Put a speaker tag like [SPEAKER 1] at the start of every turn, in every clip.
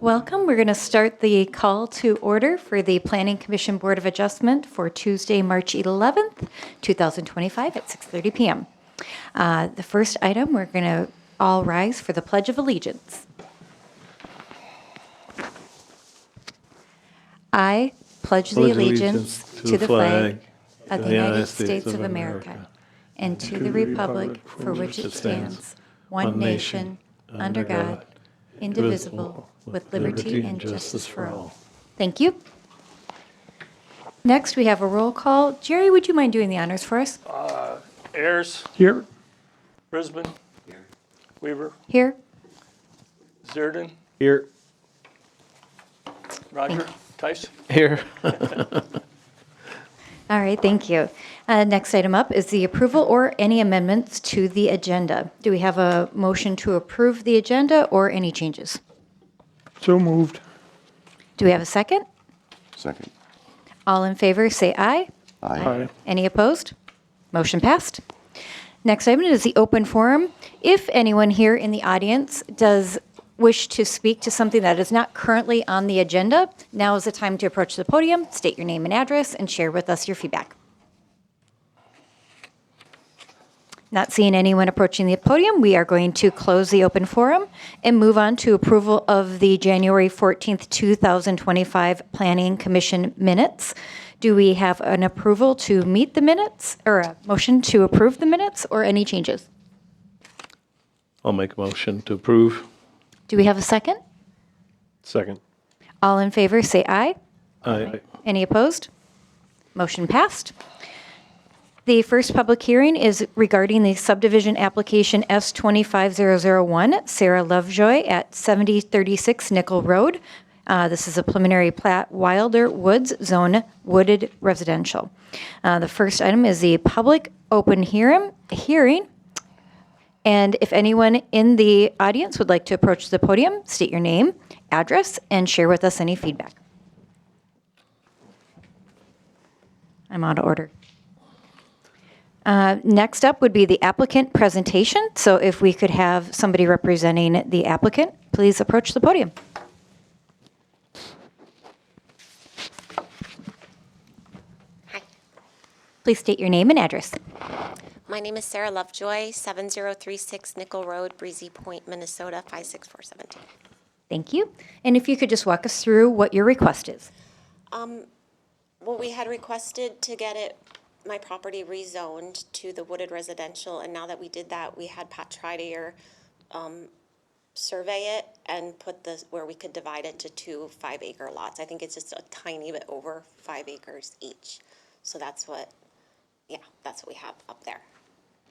[SPEAKER 1] Welcome. We're going to start the call to order for the Planning Commission Board of Adjustment for Tuesday, March 11th, 2025 at 6:30 p.m. The first item, we're going to all rise for the Pledge of Allegiance. I pledge the allegiance to the flag of the United States of America and to the republic for which it stands, one nation, under God, indivisible, with liberty and justice for all. Thank you. Next, we have a roll call. Jerry, would you mind doing the honors for us?
[SPEAKER 2] Ayers.
[SPEAKER 3] Here.
[SPEAKER 2] Brisbane. Here. Weaver.
[SPEAKER 1] Here.
[SPEAKER 2] Zerden.
[SPEAKER 3] Here.
[SPEAKER 2] Roger. Tice.
[SPEAKER 3] Here.
[SPEAKER 1] All right, thank you. Next item up is the approval or any amendments to the agenda. Do we have a motion to approve the agenda or any changes?
[SPEAKER 3] So moved.
[SPEAKER 1] Do we have a second?
[SPEAKER 4] Second.
[SPEAKER 1] All in favor, say aye.
[SPEAKER 3] Aye.
[SPEAKER 1] Any opposed? Motion passed. Next item is the open forum. If anyone here in the audience does wish to speak to something that is not currently on the agenda, now is the time to approach the podium, state your name and address, and share with us your feedback. Not seeing anyone approaching the podium, we are going to close the open forum and move on to approval of the January 14th, 2025 Planning Commission minutes. Do we have an approval to meet the minutes, or a motion to approve the minutes, or any changes?
[SPEAKER 3] I'll make a motion to approve.
[SPEAKER 1] Do we have a second?
[SPEAKER 3] Second.
[SPEAKER 1] All in favor, say aye.
[SPEAKER 3] Aye.
[SPEAKER 1] Any opposed? Motion passed. The first public hearing is regarding the subdivision application S25001, Sarah Lovejoy at 7036 Nickel Road. This is a preliminary plat, Wilder Woods Zone Wooded Residential. The first item is the public open hearing. And if anyone in the audience would like to approach the podium, state your name, address, and share with us any feedback. I'm out of order. Next up would be the applicant presentation. So if we could have somebody representing the applicant, please approach the podium.
[SPEAKER 5] Hi,
[SPEAKER 1] Please state your name and address.
[SPEAKER 5] my name is Sarah Lovejoy, 7036 Nickel Road, Breezy Point, Minnesota, 56417.
[SPEAKER 1] Thank you. And if you could just walk us through what your request is.
[SPEAKER 5] Well, we had requested to get my property rezoned to the wooded residential, and now that we did that, we had Pat Tridier survey it and put where we could divide it to 2 5-acre lots. I think it's just a tiny bit over 5 acres each. So that's what we have up there.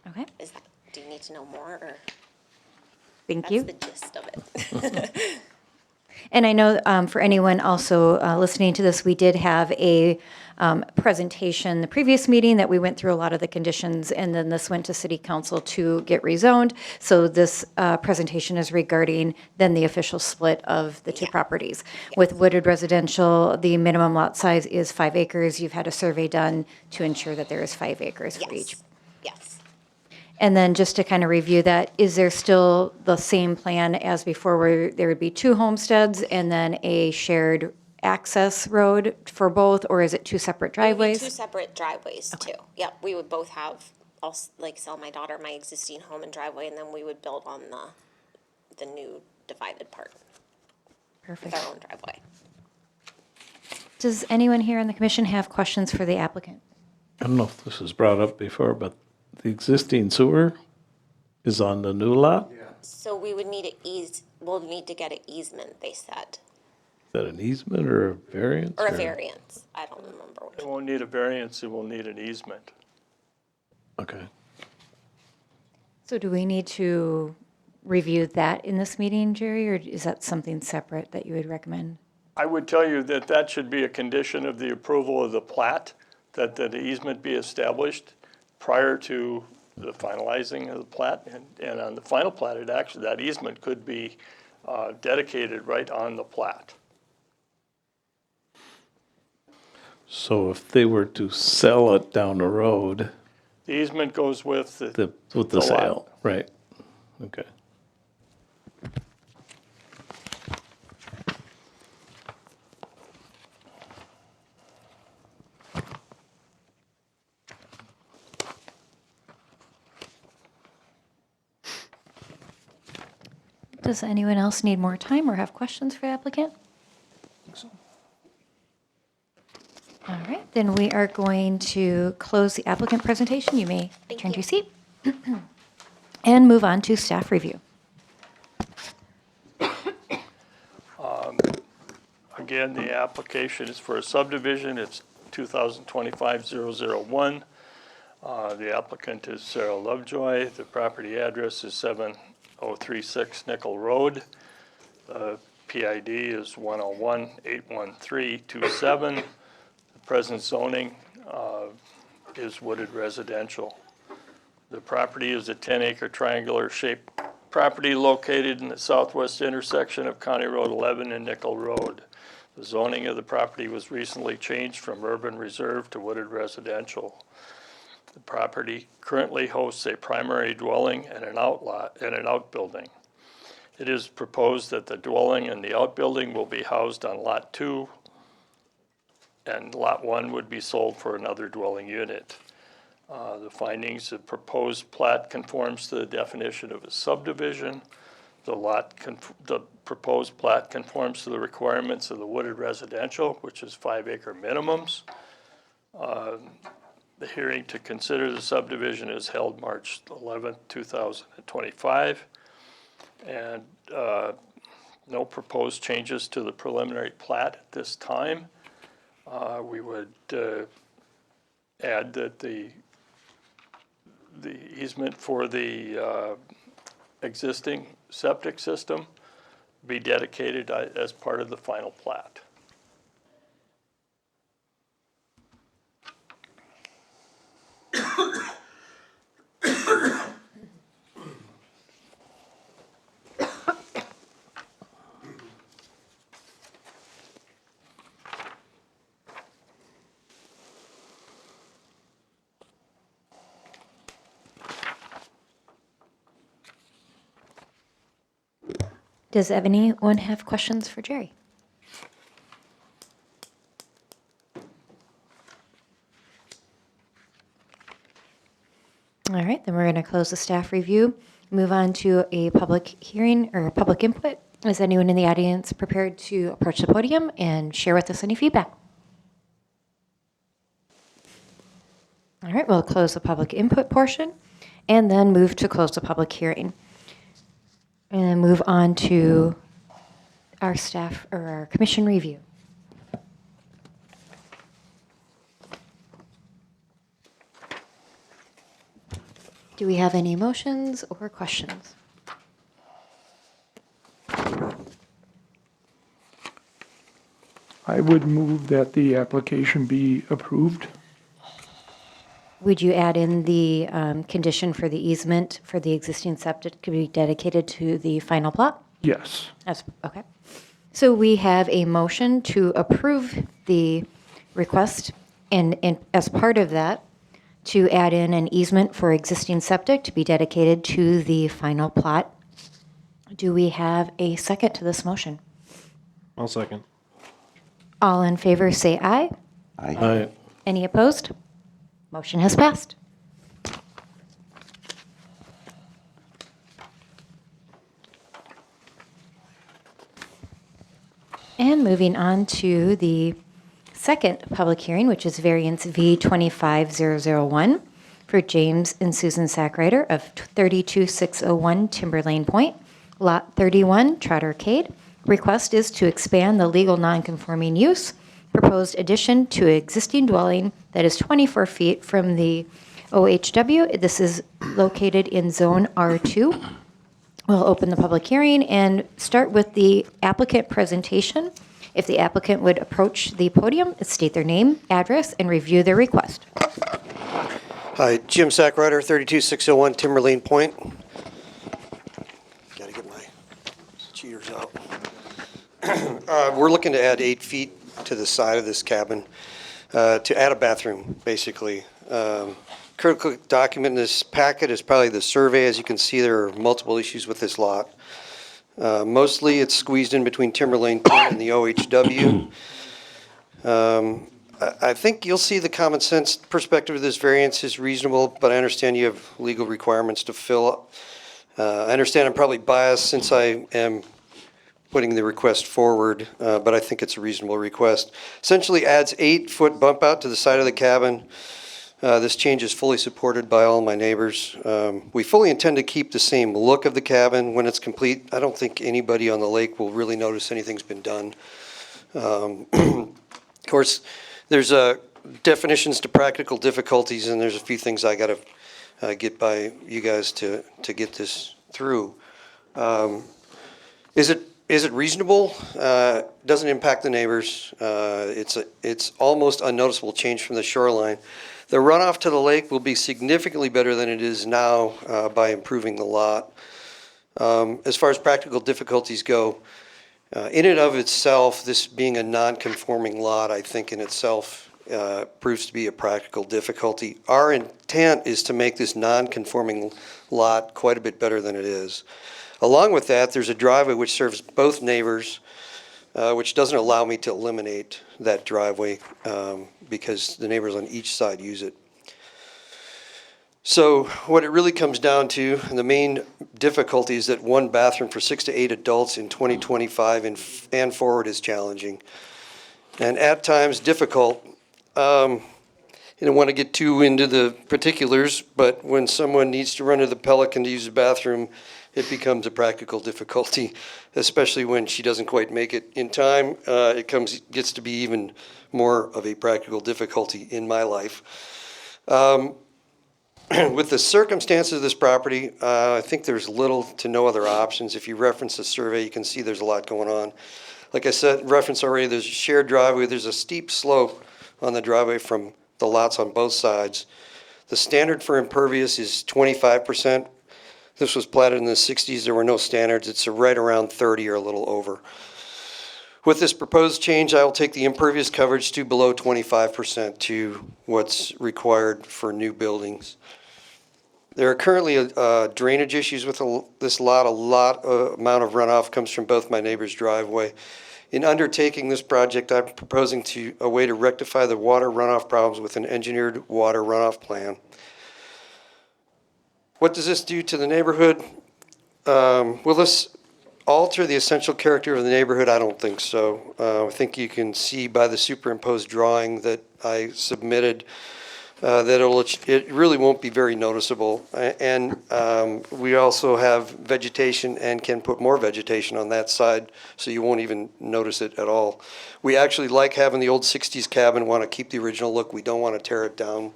[SPEAKER 1] Okay.
[SPEAKER 5] Do you need to know more, or?
[SPEAKER 1] Thank you.
[SPEAKER 5] That's the gist of it.
[SPEAKER 1] And I know for anyone also listening to this, we did have a presentation the previous meeting that we went through a lot of the conditions, and then this went to City Council to get rezoned. So this presentation is regarding then the official split of the two properties. With wooded residential, the minimum lot size is 5 acres. You've had a survey done to ensure that there is 5 acres for each.
[SPEAKER 5] Yes.
[SPEAKER 1] And then just to kind of review that, is there still the same plan as before where there would be 2 homesteads and then a shared access road for both, or is it 2 separate driveways?
[SPEAKER 5] 2 separate driveways too. Yep, we would both have, I'll sell my daughter my existing home and driveway, and then we would build on the new divided part
[SPEAKER 1] Perfect.
[SPEAKER 5] with our own driveway.
[SPEAKER 1] Does anyone here on the commission have questions for the applicant?
[SPEAKER 3] I don't know if this was brought up before, but the existing sewer is on the new lot?
[SPEAKER 5] So we would need we'll need to get an easement, they said,
[SPEAKER 3] Is that an easement or a variance?
[SPEAKER 5] or a variance. I don't remember which.
[SPEAKER 2] It won't need a variance, it will need an easement.
[SPEAKER 3] Okay.
[SPEAKER 1] So do we need to review that in this meeting, Jerry, or is that something separate that you would recommend?
[SPEAKER 2] I would tell you that should be a condition of the approval of the plat, that the easement be established prior to the finalizing of the plat. And on the final plat, that easement could be dedicated right on the plat.
[SPEAKER 3] So if they were to sell it down the road,
[SPEAKER 2] The easement goes with
[SPEAKER 3] with the
[SPEAKER 2] The lot.
[SPEAKER 3] sale, right? Okay.
[SPEAKER 1] Does anyone else need more time or have questions for the applicant? All right, then we are going to close the applicant presentation. You may
[SPEAKER 5] Thank
[SPEAKER 1] return to your
[SPEAKER 5] you.
[SPEAKER 1] seat. And move on to staff review.
[SPEAKER 2] Again, the application is for a subdivision. It's 2025-001. The applicant is Sarah Lovejoy. The property address is 7036 Nickel Road. The PID is 101-81327. The present zoning is wooded residential. The property is a 10-acre triangular-shaped property located in the southwest intersection of County Road 11 and Nickel Road. The zoning of the property was recently changed from urban reserve to wooded residential. The property currently hosts a primary dwelling and an outlot and an outbuilding. It is proposed that the dwelling and the outbuilding will be housed on Lot 2, and Lot 1 would be sold for another dwelling unit. The findings, the proposed plat conforms to the definition of a subdivision. The proposed plat conforms to the requirements of the wooded residential, which is 5-acre minimums. The hearing to consider the subdivision is held March 11th, 2025. And no proposed changes to the preliminary plat at this time. We would add that the easement for the existing septic system be dedicated as part of the final plat.
[SPEAKER 1] Does anyone have questions for Jerry? All right, then we're going to close the staff review, move on to a public hearing or public input. Is anyone in the audience prepared to approach the podium and share with us any feedback? All right, we'll close the public input portion and then move to close the public hearing. And then move on to our staff or our commission review. Do we have any motions or questions?
[SPEAKER 4] I would move that the application be approved.
[SPEAKER 1] Would you add in the condition for the easement for the existing septic to be dedicated to the final plot?
[SPEAKER 4] Yes.
[SPEAKER 1] Okay. So we have a motion to approve the request and as part of that, to add in an easement for existing septic to be dedicated to the final plot. Do we have a second to this motion?
[SPEAKER 6] I'll second.
[SPEAKER 1] All in favor say aye.
[SPEAKER 3] Aye.
[SPEAKER 1] Any opposed? Motion has passed. And moving on to the second public hearing, which is variance V25001 for James and Susan Sackrider of 32601 Timberlane Point, Lot 31, Trout Arcade. Request is to expand the legal nonconforming use, proposed addition to existing dwelling that is 24 feet from the OHW. This is located in Zone R2. We'll open the public hearing and start with the applicant presentation. If the applicant would approach the podium, state their name, address, and review their request.
[SPEAKER 7] Hi, Jim Sackrider, 32601 Timberlane Point. Got to get my cheaters out. We're looking to add 8 feet to the side of this cabin to add a bathroom, basically. Critical document in this packet is probably the survey. As you can see, there are multiple issues with this lot. Mostly it's squeezed in between Timberlane Point and the OHW. I think you'll see the common sense perspective of this variance is reasonable, but I understand you have legal requirements to fill I understand I'm probably biased since I am putting the request forward, but I think it's a reasonable request. Essentially adds 8-foot bump out to the side of the cabin. This change is fully supported by all my neighbors. We fully intend to keep the same look of the cabin when it's complete. I don't think anybody on the lake will really notice anything's been done. Of course, there's definitions to practical difficulties, and there's a few things I got to get by you guys to get this through. Is it reasonable? Doesn't impact the neighbors. It's almost unnoticeable change from the shoreline. The runoff to the lake will be significantly better than it is now by improving the lot. As far as practical difficulties go, in and of itself, this being a non-conforming lot, I think in itself proves to be a practical difficulty. Our intent is to make this non-conforming lot quite a bit better than it is. Along with that, there's a driveway which serves both neighbors, which doesn't allow me to eliminate that driveway because the neighbors on each side use it. So what it really comes down to, and the main difficulty is that one bathroom for 6 to 8 adults in 2025 and forward is challenging. And at times difficult. I don't want to get too into the particulars, but when someone needs to run to the Pelican to use the bathroom, it becomes a practical difficulty, especially when she doesn't quite make it in time. It gets to be even more of a practical difficulty in my life. With the circumstances of this property, I think there's little to no other options. If you reference the survey, you can see there's a lot going on. Like I said, reference already, there's a shared driveway. There's a steep slope on the driveway from the lots on both sides. The standard for impervious is 25%. This was platted in the 60s. There were no standards. It's right around 30 or a little over. With this proposed change, I will take the impervious coverage to below 25% to what's required for new buildings. There are currently drainage issues with this lot. A lot amount of runoff comes from both my neighbor's driveway. In undertaking this project, I'm proposing a way to rectify the water runoff problems with an engineered water runoff plan. What does this do to the neighborhood? Will this alter the essential character of the neighborhood? I don't think so. I think you can see by the superimposed drawing that I submitted that it really won't be very noticeable. And we also have vegetation and can put more vegetation on that side, so you won't even notice it at all. We actually like having the old 60s cabin, want to keep the original look. We don't want to tear it down.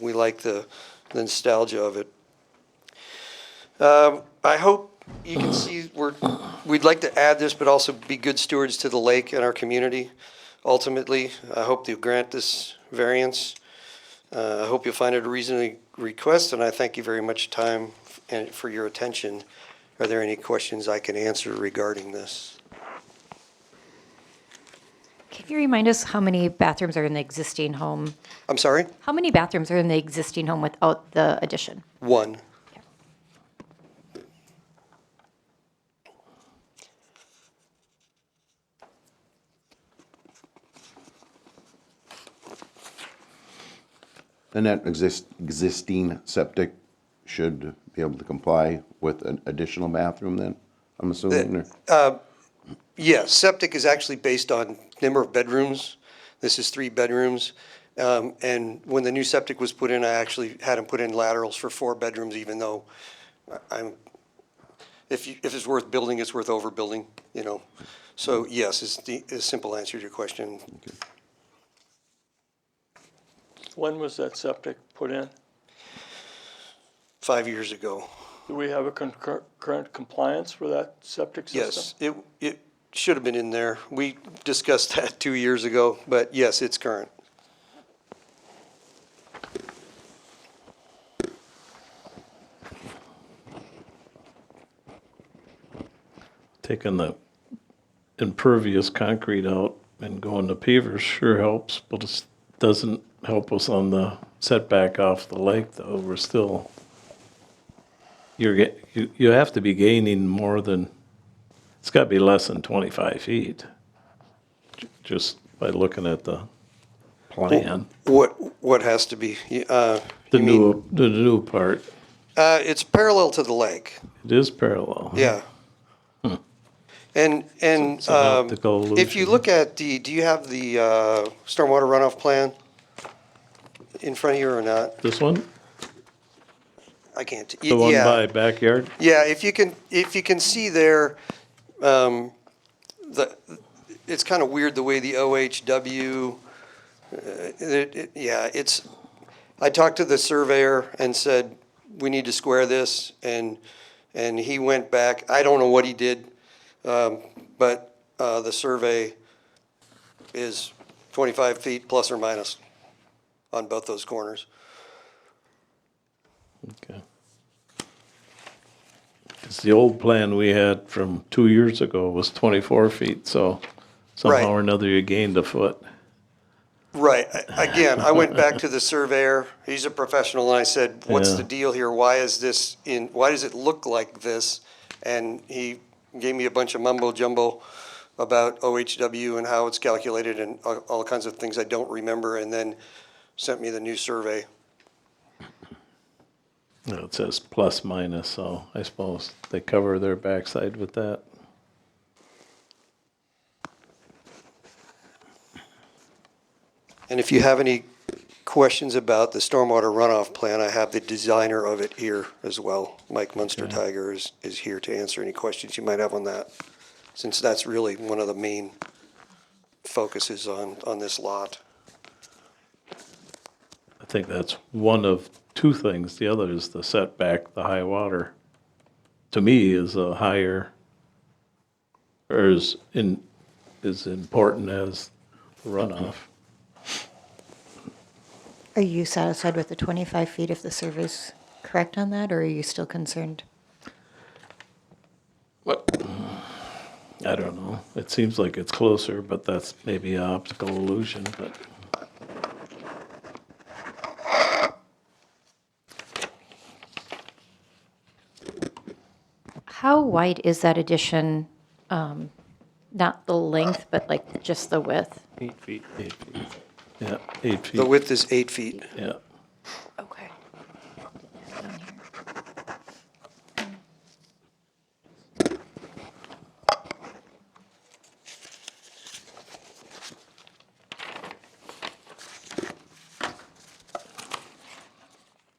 [SPEAKER 7] We like the nostalgia of it. I hope you can see we'd like to add this, but also be good stewards to the lake and our community. Ultimately, I hope you grant this variance. I hope you'll find it a reasonable request, and I thank you very much for your attention. Are there any questions I can answer regarding this?
[SPEAKER 1] Can you remind us how many bathrooms are in the existing home?
[SPEAKER 7] I'm sorry?
[SPEAKER 1] How many bathrooms are in the existing home without the addition?
[SPEAKER 7] One.
[SPEAKER 8] And that existing septic should be able to comply with an additional bathroom then, I'm assuming?
[SPEAKER 7] Yes, septic is actually based on number of bedrooms. This is 3 bedrooms. And when the new septic was put in, I actually had them put in laterals for 4 bedrooms, even though if it's worth building, it's worth overbuilding, you know. So yes, is the simple answer to your question.
[SPEAKER 8] Okay.
[SPEAKER 2] When was that septic put in?
[SPEAKER 7] 5 years ago.
[SPEAKER 2] Do we have a current compliance for that septic system?
[SPEAKER 7] Yes, it should have been in there. We discussed that 2 years ago, but yes, it's current.
[SPEAKER 3] Taking the impervious concrete out and going to pavers sure helps, but it doesn't help us on the setback off the lake, though. We're still, you have to be gaining more than, it's got to be less than 25 feet, just by looking at the plan.
[SPEAKER 7] What has to be?
[SPEAKER 3] The new part.
[SPEAKER 7] It's parallel to the lake,
[SPEAKER 3] It is parallel. huh?
[SPEAKER 7] yeah. And,
[SPEAKER 3] It's an optical
[SPEAKER 7] if you
[SPEAKER 3] illusion.
[SPEAKER 7] look at do you have the stormwater runoff plan in front of you or not?
[SPEAKER 3] This one,
[SPEAKER 7] I can't.
[SPEAKER 3] the one
[SPEAKER 7] Yeah.
[SPEAKER 3] by backyard?
[SPEAKER 7] Yeah, if you can see there, it's kind of weird the way the OHW, I talked to the surveyor and said, we need to square this, and he went back, I don't know what he did, but the survey is 25 feet plus or minus on both those corners.
[SPEAKER 3] Okay. Because the old plan we had from 2 years ago was 24 feet, so somehow
[SPEAKER 7] Right.
[SPEAKER 3] or another you gained a foot.
[SPEAKER 7] Right. Again, I went back to the surveyor. He's a professional, and I said, "What's
[SPEAKER 3] Yeah.
[SPEAKER 7] the deal here? Why does it look like this?" And he gave me a bunch of mumbo jumbo about OHW and how it's calculated and all kinds of things I don't remember, and then sent me the new survey.
[SPEAKER 3] No, it says plus minus, so I suppose they cover their backside with that.
[SPEAKER 7] And if you have any questions about the stormwater runoff plan, I have the designer of it here as well. Mike Munster Tiger is here to answer any questions you might have on that, since that's really one of the main focuses on this lot.
[SPEAKER 3] I think that's one of two things. The other is the setback, the high water. To me, is a higher, or is important as runoff.
[SPEAKER 1] Are you satisfied with the 25 feet if the survey's correct on that, or are you still concerned?
[SPEAKER 3] I don't know. It seems like it's closer, but that's maybe an optical illusion, but.
[SPEAKER 1] How wide is that addition? Not the length, but like just the width?
[SPEAKER 6] 8 feet.
[SPEAKER 3] 8 feet. Yeah, 8 feet.
[SPEAKER 7] The width is 8 feet.
[SPEAKER 3] Yeah.
[SPEAKER 1] Okay.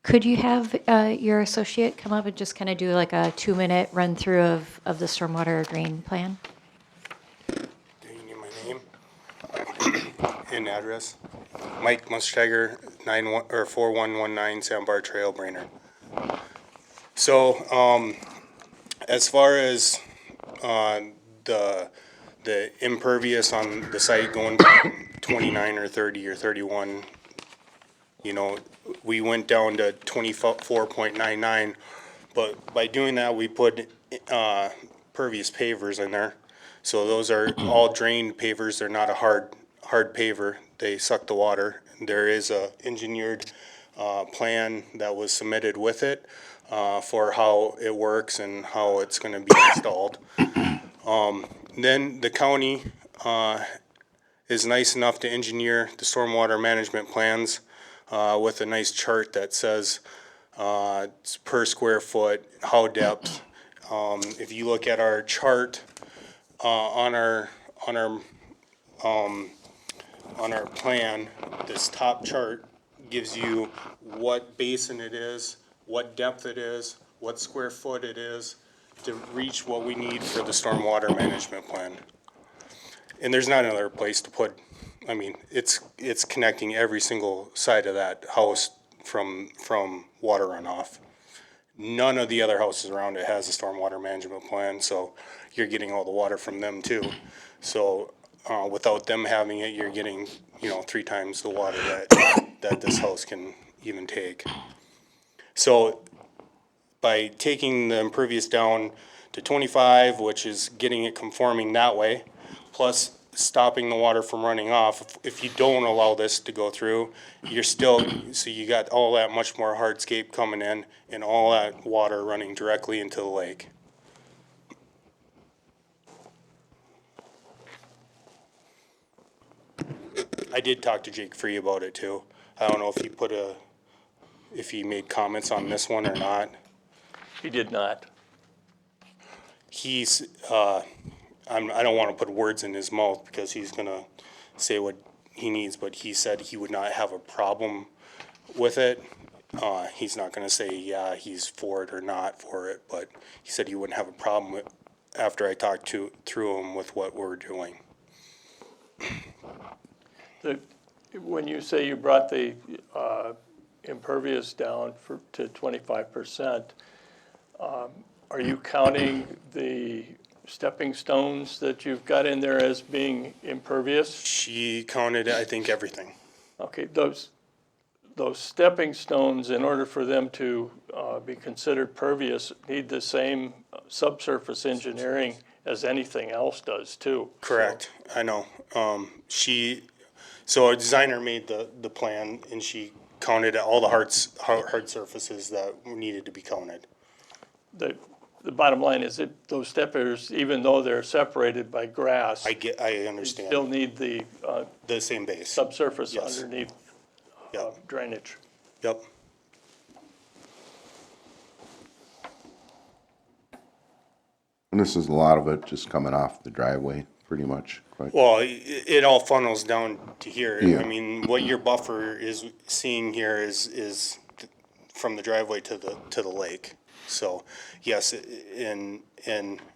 [SPEAKER 1] Could you have your associate come up and just kind of do like a 2-minute run-through of the stormwater drain plan?
[SPEAKER 9] Do you need my name and address? Mike Munstertiger, 4119 Sandbar Trail, Brainerd. So, as far as the impervious on the site going from 29 or 30 or 31, you know, we went down to 24.99, but by doing that, we put pervious pavers in there. So those are all drained pavers. They're not a hard paver. They suck the water. There is a engineered plan that was submitted with it for how it works and how it's going to be installed. Then the county is nice enough to engineer the stormwater management plans with a nice chart that says it's per square foot, how depth. If you look at our chart on our plan, this top chart gives you what basin it is, what depth it is, what square foot it is to reach what we need for the stormwater management plan. And there's not another place to put, I mean, it's connecting every single side of that house from water runoff. None of the other houses around it has a stormwater management plan, so you're getting all the water from them too. So without them having it, you're getting, 3 times the water that this house can even take. So by taking the impervious down to 25, which is getting it conforming that way, plus stopping the water from running off, if you don't allow this to go through, so you got all that much more hardscape coming in and all that water running directly into the lake. I did talk to Jake Free about it too. I don't know if he if he made comments on this one or not.
[SPEAKER 2] He did not.
[SPEAKER 9] He's, I don't want to put words in his mouth because he's gonna say what he needs, but he said he would not have a problem with it. He's not gonna say, yeah, he's for it or not for it, but he said he wouldn't have a problem with, after I talked through him with what we're doing.
[SPEAKER 2] When you say you brought the impervious down to 25%, are you counting the stepping stones that you've got in there as being impervious?
[SPEAKER 9] She counted, I think, everything.
[SPEAKER 2] Okay, those stepping stones, in order for them to be considered pervious, need the same subsurface engineering as anything else does too.
[SPEAKER 9] Correct, I know. So a designer made the plan and she counted all the hard surfaces that needed to be counted.
[SPEAKER 2] The bottom line is that those steppers, even though they're separated by grass,
[SPEAKER 9] I understand.
[SPEAKER 2] still need the
[SPEAKER 9] The same base.
[SPEAKER 2] subsurface
[SPEAKER 9] Yes.
[SPEAKER 2] underneath
[SPEAKER 9] Yep,
[SPEAKER 2] drainage.
[SPEAKER 9] yep.
[SPEAKER 8] And this is a lot of it just coming off the driveway, pretty much. Quite.
[SPEAKER 9] Well, it all funnels down to here.
[SPEAKER 8] Yeah.
[SPEAKER 9] I mean, what your buffer is seeing here is from the driveway to the lake. So, yes, and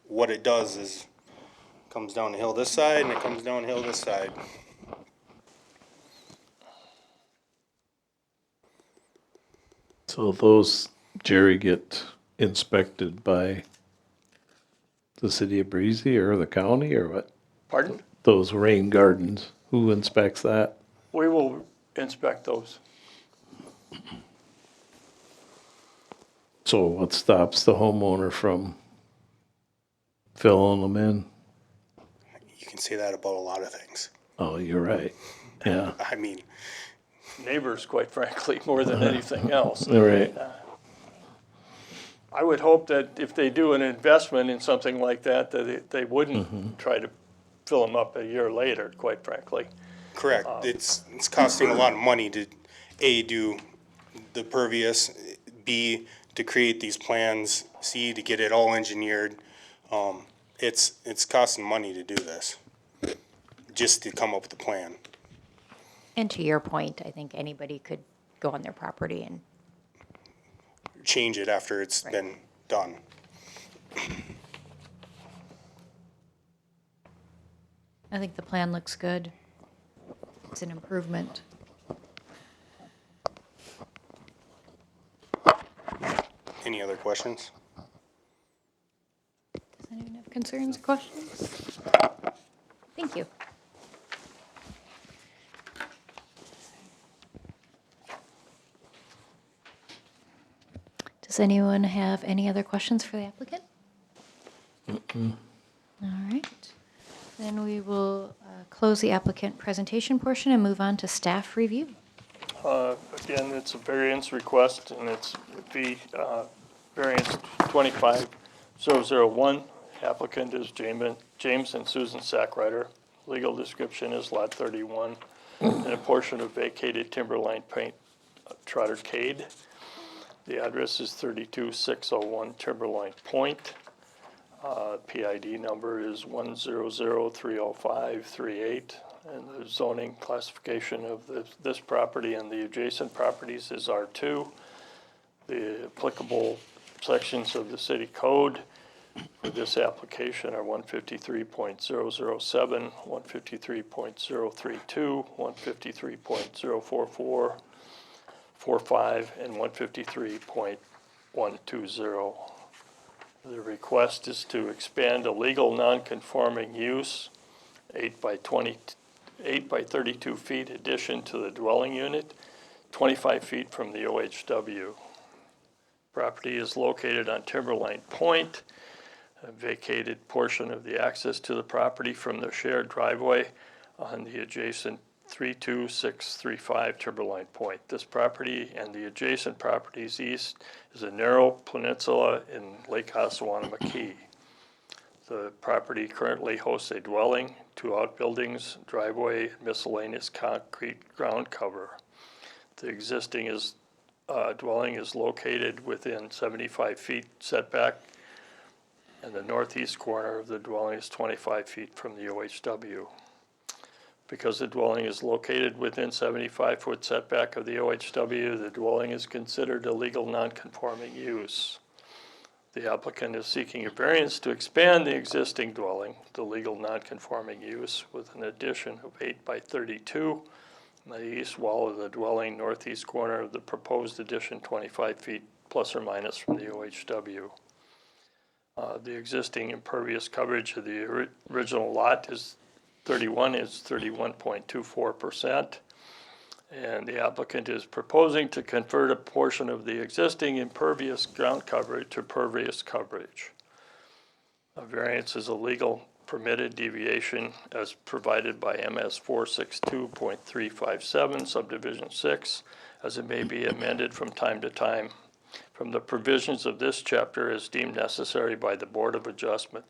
[SPEAKER 9] what it does is comes down the hill this side and it comes downhill this side.
[SPEAKER 3] So those, Jerry, get inspected by the city of Breezy or the county or what?
[SPEAKER 2] Pardon?
[SPEAKER 3] Those rain gardens, who inspects that?
[SPEAKER 2] We will inspect those.
[SPEAKER 3] So what stops the homeowner from filling them in?
[SPEAKER 9] You can say that about a lot of things.
[SPEAKER 3] Oh, you're right. Yeah,
[SPEAKER 9] I mean,
[SPEAKER 2] Neighbors, quite frankly, more than anything else.
[SPEAKER 3] all right.
[SPEAKER 2] I would hope that if they do an investment in something like that, that they wouldn't try to fill them up a year later, quite frankly.
[SPEAKER 9] correct. It's costing a lot of money to, A, do the pervious, B, to create these plans, C, to get it all engineered. It's costing money to do this, just to come up with a plan.
[SPEAKER 1] And to your point, I think anybody could go on their property and,
[SPEAKER 9] Change it after it's been done.
[SPEAKER 1] I think the plan looks good. It's an improvement.
[SPEAKER 9] Any other questions?
[SPEAKER 1] Does anyone have concerns or questions? Thank you. Does anyone have any other questions for the applicant? All right. Then we will close the applicant presentation portion and move on to staff review.
[SPEAKER 2] Again, it's a variance request, and it's the variance 25001. Applicant is James and Susan Sackrider. Legal description is Lot 31, and a portion of vacated timberline paint Trottercade. The address is 32601 Timberline Point. PID number is 100-30538, and the zoning classification of this property and the adjacent properties is R2. The applicable sections of the city code for this application are 153.007, 153.032, 153.044, 45, and 153.120. The request is to expand a legal non-conforming use, 8 by 32 feet addition to the dwelling unit, 25 feet from the OHW. Property is located on Timberline Point. A vacated portion of the access to the property from the shared driveway on the adjacent 32635 Timberline Point. This property and the adjacent properties east is a narrow peninsula in Lake Osawatomie. The property currently hosts a dwelling, 2 outbuildings, driveway, miscellaneous concrete ground cover. The existing is dwelling is located within 75 feet setback, and the northeast corner of the dwelling is 25 feet from the OHW. Because the dwelling is located within 75-foot setback of the OHW, the dwelling is considered a legal nonconforming use. The applicant is seeking a variance to expand the existing dwelling, the legal nonconforming use, with an addition of 8 by 32 on the east wall of the dwelling, northeast corner of the proposed addition, 25 feet plus or minus from the OHW. The existing impervious coverage of the original lot is 31.24%. And the applicant is proposing to convert a portion of the existing impervious ground coverage to pervious coverage. A variance is a legal permitted deviation as provided by MS 462.357 subdivision 6, as it may be amended from time to time from the provisions of this chapter as deemed necessary by the Board of Adjustment,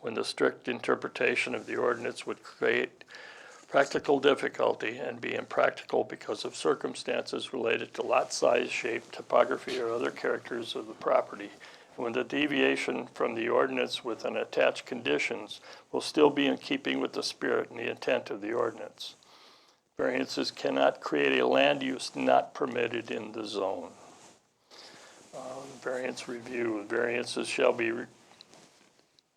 [SPEAKER 2] when the strict interpretation of the ordinance would create practical difficulty and be impractical because of circumstances related to lot size, shape, topography, or other characters of the property. When the deviation from the ordinance with an attached conditions will still be in keeping with the spirit and the intent of the ordinance. Variances cannot create a land use not permitted in the zone. Variance review. Variances shall be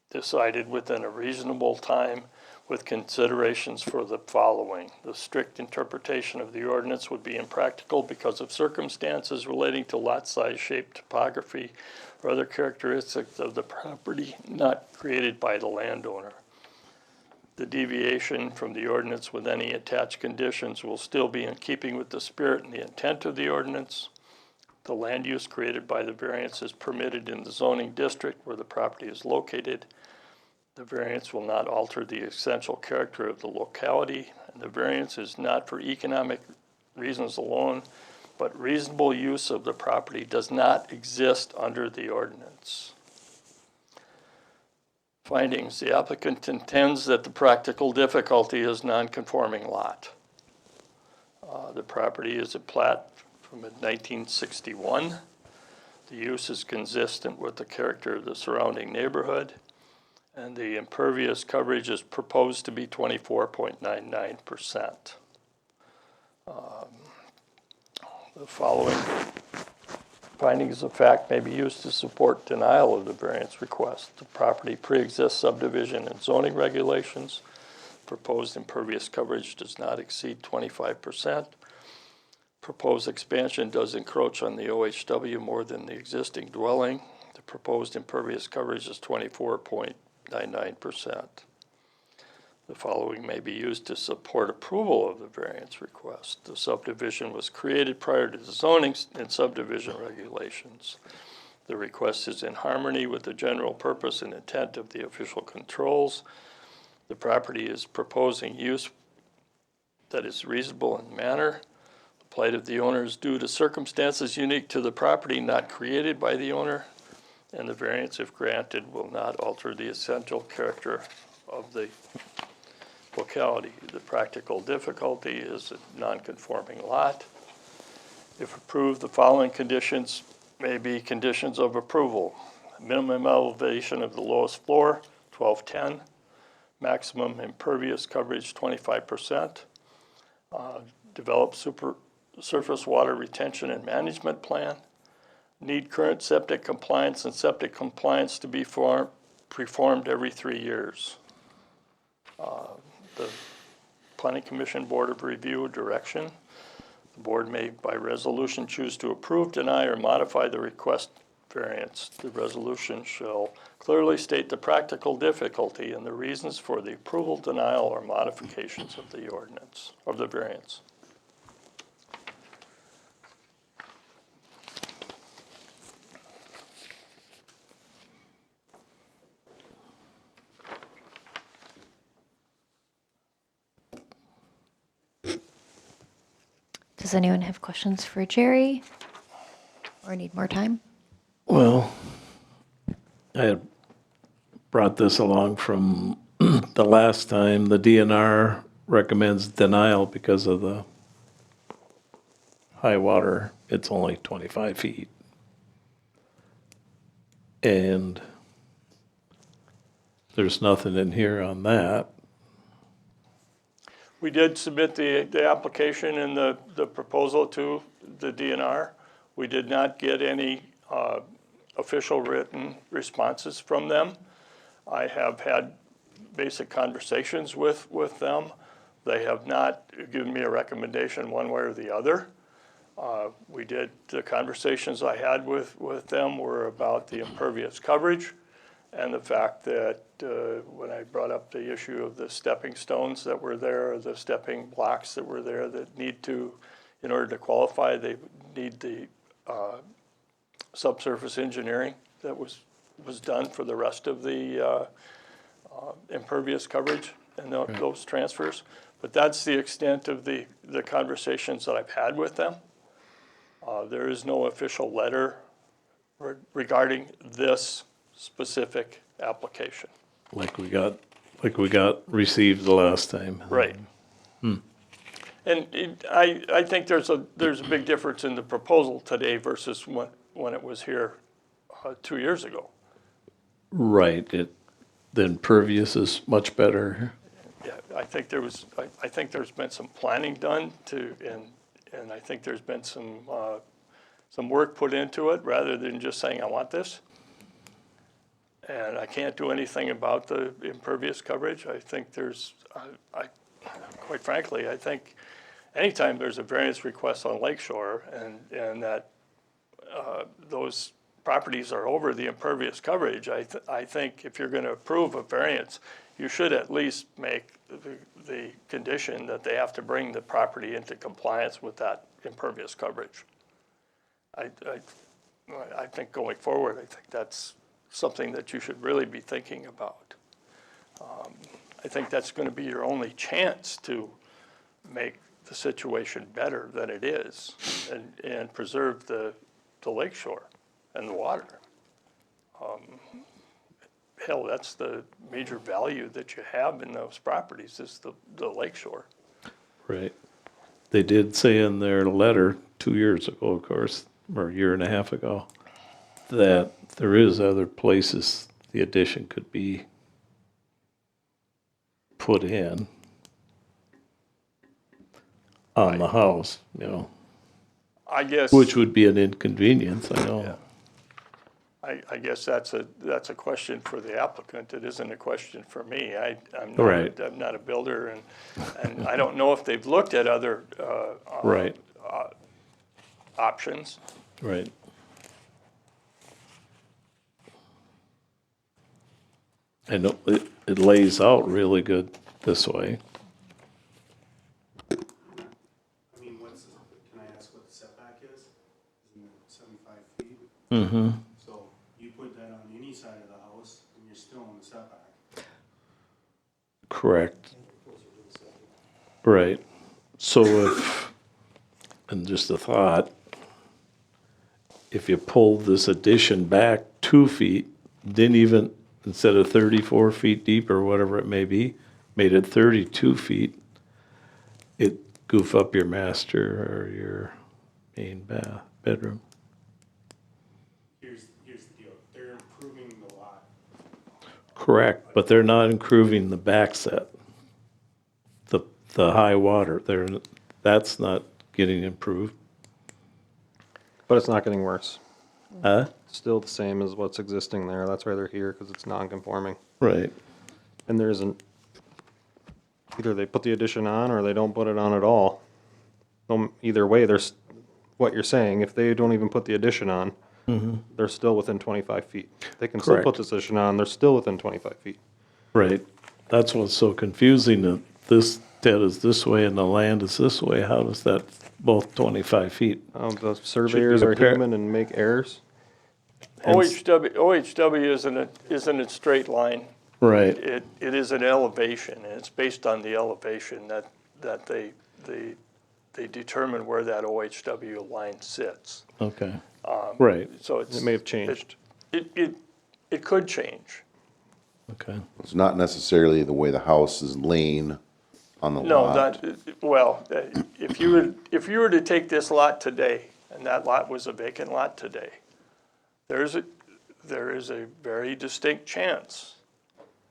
[SPEAKER 2] decided within a reasonable time with considerations for the following. The strict interpretation of the ordinance would be impractical because of circumstances relating to lot size, shape, topography, or other characteristics of the property not created by the landowner. The deviation from the ordinance with any attached conditions will still be in keeping with the spirit and the intent of the ordinance. The land use created by the variance is permitted in the zoning district where the property is located. The variance will not alter the essential character of the locality, and the variance is not for economic reasons alone, but reasonable use of the property does not exist under the ordinance. Findings. The applicant intends that the practical difficulty is non-conforming lot. The property is a plat from 1961. The use is consistent with the character of the surrounding neighborhood, and the impervious coverage is proposed to be 24.99%. The following findings of fact may be used to support denial of the variance request. The property pre-exists subdivision and zoning regulations. Proposed impervious coverage does not exceed 25%. Proposed expansion does encroach on the OHW more than the existing dwelling. The proposed impervious coverage is 24.99%. The following may be used to support approval of the variance request. The subdivision was created prior to the zoning and subdivision regulations. The request is in harmony with the general purpose and intent of the official controls. The property is proposing use that is reasonable in manner. The plight of the owner is due to circumstances unique to the property, not created by the owner. And the variance, if granted, will not alter the essential character of the locality. The practical difficulty is a non-conforming lot. If approved, the following conditions may be conditions of approval. Minimum elevation of the lowest floor, 1210. Maximum impervious coverage, 25%. Develop surface water retention and management plan. Need current septic compliance and septic compliance to be performed every 3 years. The Planning Commission Board of Review direction. The board may, by resolution, choose to approve, deny, or modify the request variance. The resolution shall clearly state the practical difficulty and the reasons for the approval, denial, or modifications of the ordinance, of the variance.
[SPEAKER 1] Does anyone have questions for Jerry or need more time?
[SPEAKER 3] Well, I had brought this along from the last time. The DNR recommends denial because of the high water, it's only 25 feet. And there's nothing in here on that.
[SPEAKER 2] We did submit the application and the proposal to the DNR. We did not get any official written responses from them. I have had basic conversations with them. They have not given me a recommendation one way or the other. The conversations I had with them were about the impervious coverage and the fact that when I brought up the issue of the stepping stones that were there, the stepping blocks that were there that need to, in order to qualify, they need the subsurface engineering that was done for the rest of the impervious coverage and those transfers. But that's the extent of the conversations that I've had with them. There is no official letter regarding this specific application.
[SPEAKER 3] Like we got received the last time.
[SPEAKER 2] Right. And I think there's a big difference in the proposal today versus when it was here 2 years ago.
[SPEAKER 3] Right, the impervious is much better.
[SPEAKER 2] Yeah, I think there's been some planning done and I think there's been some work put into it rather than just saying, I want this. And I can't do anything about the impervious coverage. I think quite frankly, I think anytime there's a variance request on Lake Shore and that those properties are over the impervious coverage, I think if you're going to approve a variance, you should at least make the condition that they have to bring the property into compliance with that impervious coverage. I think going forward, I think that's something that you should really be thinking about. I think that's going to be your only chance to make the situation better than it is and preserve the lake shore and the water. Hell, that's the major value that you have in those properties is the lake shore.
[SPEAKER 3] Right. They did say in their letter 2 years ago, of course, or a year and a half ago, that there is other places the addition could be put in on the house,
[SPEAKER 2] I guess.
[SPEAKER 3] which would be an inconvenience, I know.
[SPEAKER 2] Yeah. I guess that's a question for the applicant. It isn't a question for me. I'm not a builder, and I don't know if they've looked at other
[SPEAKER 3] Right,
[SPEAKER 2] options.
[SPEAKER 3] right. I know it lays out really good this way.
[SPEAKER 9] I mean, can I ask what the setback is? Isn't it 75 feet?
[SPEAKER 3] Mm-hmm.
[SPEAKER 9] So you put that on any side of the house and you're still in the setback.
[SPEAKER 3] Correct. Right. So if, and just a thought, if you pulled this addition back 2 feet, didn't even, instead of 34 feet deep or whatever it may be, made it 32 feet, it goof up your master or your main bedroom.
[SPEAKER 9] Here's the deal. They're improving the lot.
[SPEAKER 3] Correct, but they're not improving the back set. The high water, that's not getting improved.
[SPEAKER 6] But it's not getting worse.
[SPEAKER 3] Huh?
[SPEAKER 6] It's still the same as what's existing there. That's why they're here, because it's non-conforming.
[SPEAKER 3] Right.
[SPEAKER 6] And there isn't, either they put the addition on or they don't put it on at all. Either way, there's, what you're saying, if they don't even put the addition on, they're still within 25 feet. They can still put
[SPEAKER 3] Correct.
[SPEAKER 6] this addition on, they're still within 25 feet.
[SPEAKER 3] Right. That's what's so confusing, that this debt is this way and the land is this way. How does that, both 25 feet?
[SPEAKER 6] The surveyors are
[SPEAKER 3] apparent-
[SPEAKER 6] human and make errors.
[SPEAKER 2] OHW isn't a straight line.
[SPEAKER 3] Right,
[SPEAKER 2] It is an elevation, and it's based on the elevation that they determine where that OHW line sits.
[SPEAKER 3] okay. Right,
[SPEAKER 2] So it's.
[SPEAKER 6] It may have changed.
[SPEAKER 2] It could change.
[SPEAKER 3] okay.
[SPEAKER 8] It's not necessarily the way the house is laying on the
[SPEAKER 2] No,
[SPEAKER 8] lot?
[SPEAKER 2] if you were to take this lot today, and that lot was a vacant lot today, there is a very distinct chance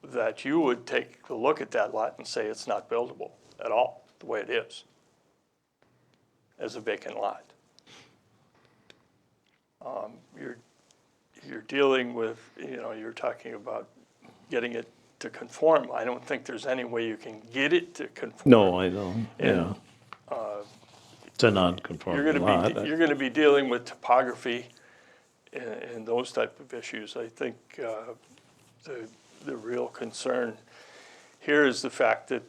[SPEAKER 2] that you would take a look at that lot and say it's not buildable at all, the way it is, as a vacant lot. You're dealing with, you're talking about getting it to conform. I don't think there's any way you can get it to conform.
[SPEAKER 3] No, I don't, yeah. It's a
[SPEAKER 2] You're
[SPEAKER 3] non-conforming lot.
[SPEAKER 2] you're gonna be dealing with topography and those type of issues. I think the real concern here is the fact that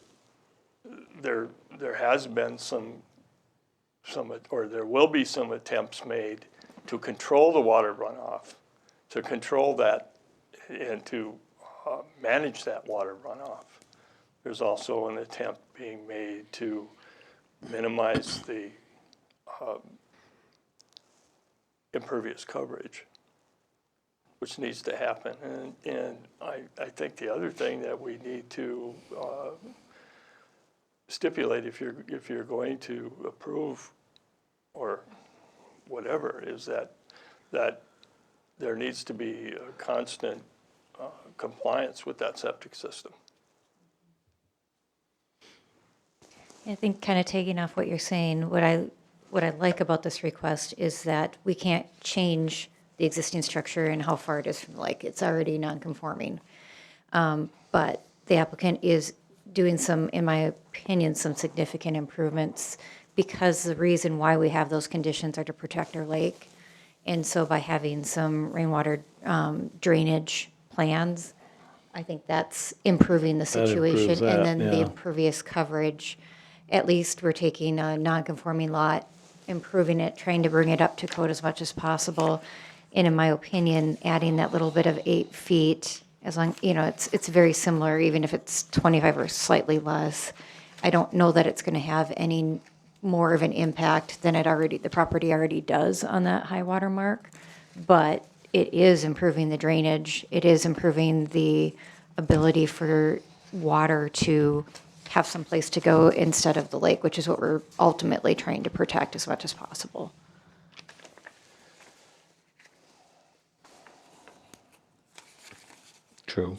[SPEAKER 2] there has been or there will be some attempts made to control the water runoff, to control that and to manage that water runoff. There's also an attempt being made to minimize the impervious coverage, which needs to happen. And I think the other thing that we need to stipulate, if you're going to approve or whatever, is that there needs to be a constant compliance with that septic system.
[SPEAKER 1] I think kind of taking off what you're saying, what I like about this request is that we can't change the existing structure and how far it is from the lake. It's already non-conforming. But the applicant is doing some, in my opinion, some significant improvements because the reason why we have those conditions are to protect our lake. And so by having some rainwater drainage plans, I think that's improving the
[SPEAKER 3] That
[SPEAKER 1] situation.
[SPEAKER 3] improves that,
[SPEAKER 1] And then the
[SPEAKER 3] yeah.
[SPEAKER 1] impervious coverage, at least we're taking a non-conforming lot, improving it, trying to bring it up to code as much as possible. And in my opinion, adding that little bit of 8 feet, as long, it's very similar, even if it's 25 or slightly less. I don't know that it's gonna have any more of an impact than the property already does on that high water mark. But it is improving the drainage, it is improving the ability for water to have some place to go instead of the lake, which is what we're ultimately trying to protect as much as possible.
[SPEAKER 3] True.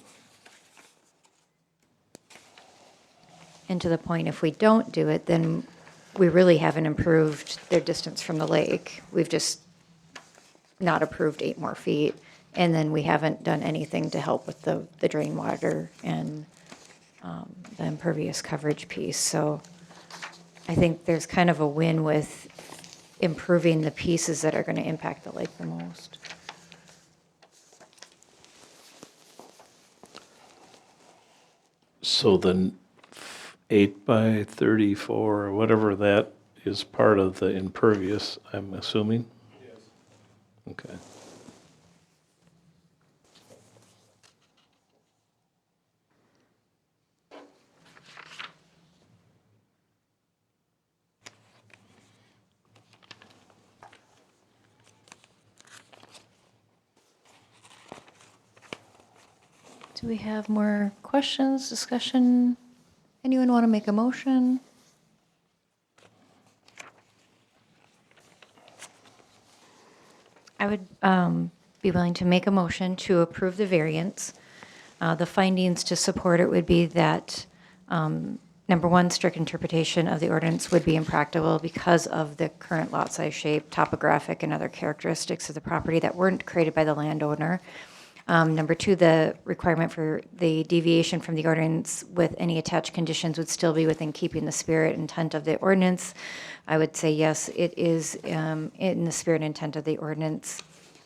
[SPEAKER 1] And to the point, if we don't do it, then we really haven't improved their distance from the lake. We've just not approved 8 more feet. And then we haven't done anything to help with the drain water and the impervious coverage piece. So I think there's kind of a win with improving the pieces that are going to impact the lake the most.
[SPEAKER 3] So then 8 by 34, or whatever that is part of the impervious, I'm assuming? Yes. Okay.
[SPEAKER 1] Do we have more questions, discussion? Anyone want to make a motion? I would be willing to make a motion to approve the variance. The findings to support it would be that, number one, strict interpretation of the ordinance would be impractical because of the current lot size, shape, topographic, and other characteristics of the property that weren't created by the landowner. Number two, the requirement for the deviation from the ordinance with any attached conditions would still be within keeping the spirit and intent of the ordinance. I would say yes, it is in the spirit and intent of the ordinance.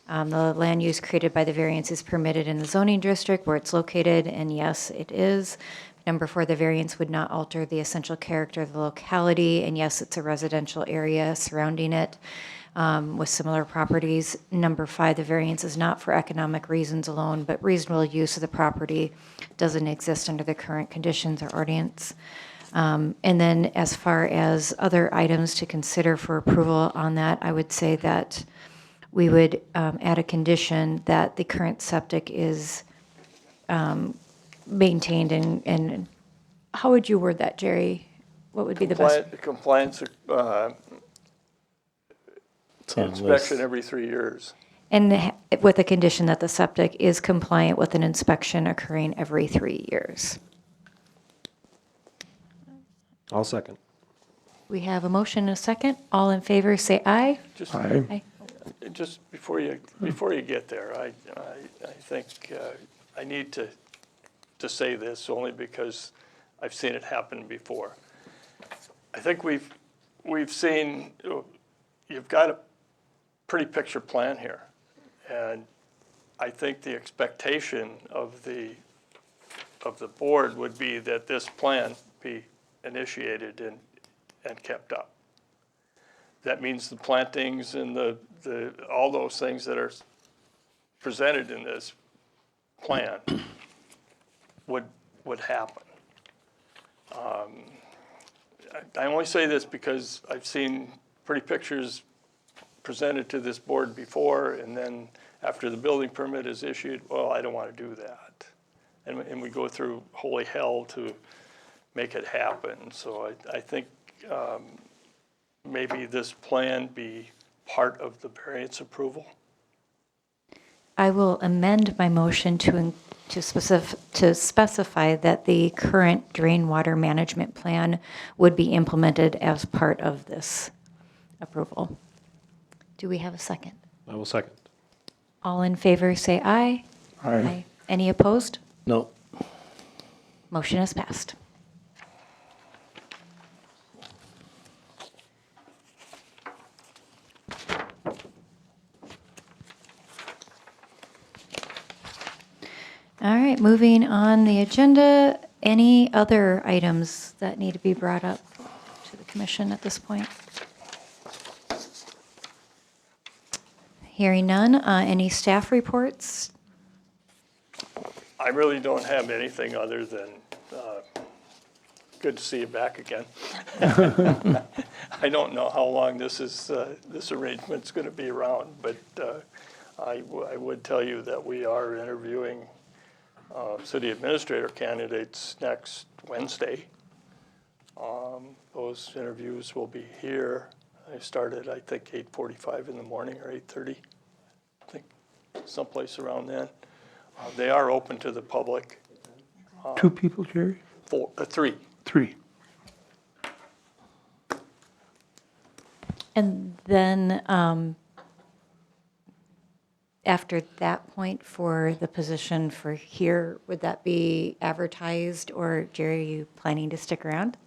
[SPEAKER 1] The land use created by the variance is permitted in the zoning district where it's located, and yes, it is. Number four, the variance would not alter the essential character of the locality, and yes, it's a residential area surrounding it. With similar properties. Number five, the variance is not for economic reasons alone, but reasonable use of the property doesn't exist under the current conditions or ordinance. And then as far as other items to consider for approval on that, I would say that we would add a condition that the current septic is maintained and how would you word that, Jerry? What would be the best?
[SPEAKER 2] Compliance,
[SPEAKER 3] It's on
[SPEAKER 2] inspection
[SPEAKER 3] this.
[SPEAKER 2] every 3 years.
[SPEAKER 1] And with the condition that the septic is compliant with an inspection occurring every 3 years.
[SPEAKER 6] I'll second.
[SPEAKER 1] We have a motion and a second. All in favor, say aye.
[SPEAKER 2] Just,
[SPEAKER 4] Aye.
[SPEAKER 1] Aye.
[SPEAKER 2] just before you get there, I think I need to say this only because I've seen it happen before. I think we've seen, you've got a pretty picture plan here. And I think the expectation of the board would be that this plan be initiated and kept up. That means the plantings and all those things that are presented in this plan would happen. I only say this because I've seen pretty pictures presented to this board before, and then after the building permit is issued, well, I don't want to do that. And we go through holy hell to make it happen. So I think maybe this plan be part of the variance approval.
[SPEAKER 1] I will amend my motion to specify that the current drain water management plan would be implemented as part of this approval. Do we have a second?
[SPEAKER 6] I will second.
[SPEAKER 1] All in favor, say aye.
[SPEAKER 4] Aye.
[SPEAKER 1] Any opposed?
[SPEAKER 3] No,
[SPEAKER 1] Motion is passed. All right, moving on the agenda. Any other items that need to be brought up to the commission at this point? Hearing none. Any staff reports?
[SPEAKER 2] I really don't have anything other than good to see you back again. I don't know how long this arrangement's going to be around, but I would tell you that we are interviewing city administrator candidates next Wednesday. Those interviews will be here. I started, I think, 8:45 in the morning or 8:30. I think someplace around then. They are open to the public.
[SPEAKER 4] 2 people, Jerry?
[SPEAKER 2] 3.
[SPEAKER 4] 3.
[SPEAKER 1] And then after that point for the position for here, would that be advertised, or Jerry, are you planning to stick around?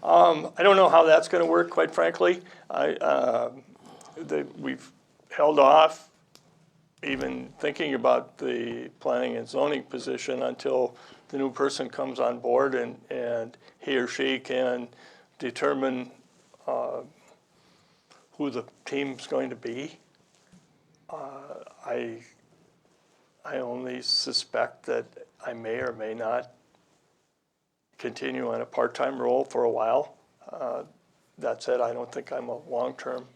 [SPEAKER 2] I don't know how that's going to work, quite frankly. We've held off even thinking about the planning and zoning position until the new person comes on board and he or she can determine who the team's going to be. I only suspect that I may or may not continue on a part-time role for a while. That said, I don't think I'm a long-term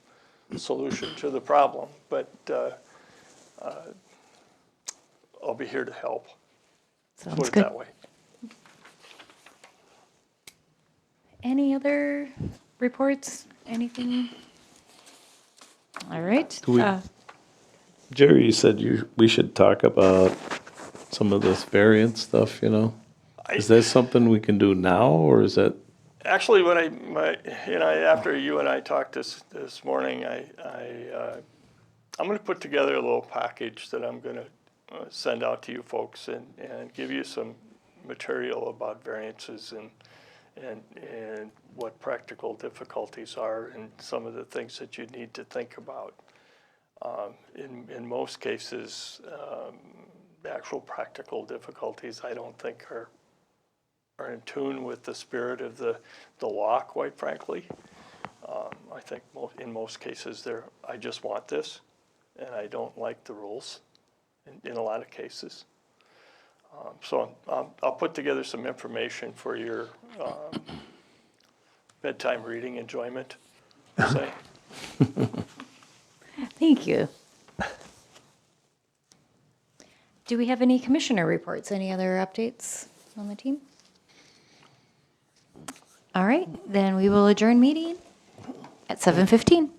[SPEAKER 2] solution to the problem, but I'll be here to help.
[SPEAKER 1] Sounds
[SPEAKER 2] Put it
[SPEAKER 1] good.
[SPEAKER 2] that way.
[SPEAKER 1] Any other reports? Anything? All right.
[SPEAKER 3] Do we- Jerry, you said we should talk about some of this variance stuff, you know? Is that something we can do now, or is that,
[SPEAKER 2] Actually, when after you and I talked this morning, I'm going to put together a little package that I'm going to send out to you folks and give you some material about variances and what practical difficulties are and some of the things that you need to think about. In most cases, the actual practical difficulties I don't think are in tune with the spirit of the law, quite frankly. I think in most cases I just want this, and I don't like the rules in a lot of cases. So I'll put together some information for your bedtime reading enjoyment, say.
[SPEAKER 1] Thank you. Do we have any commissioner reports? Any other updates? on the team? All right, then we will adjourn meeting at 7:15.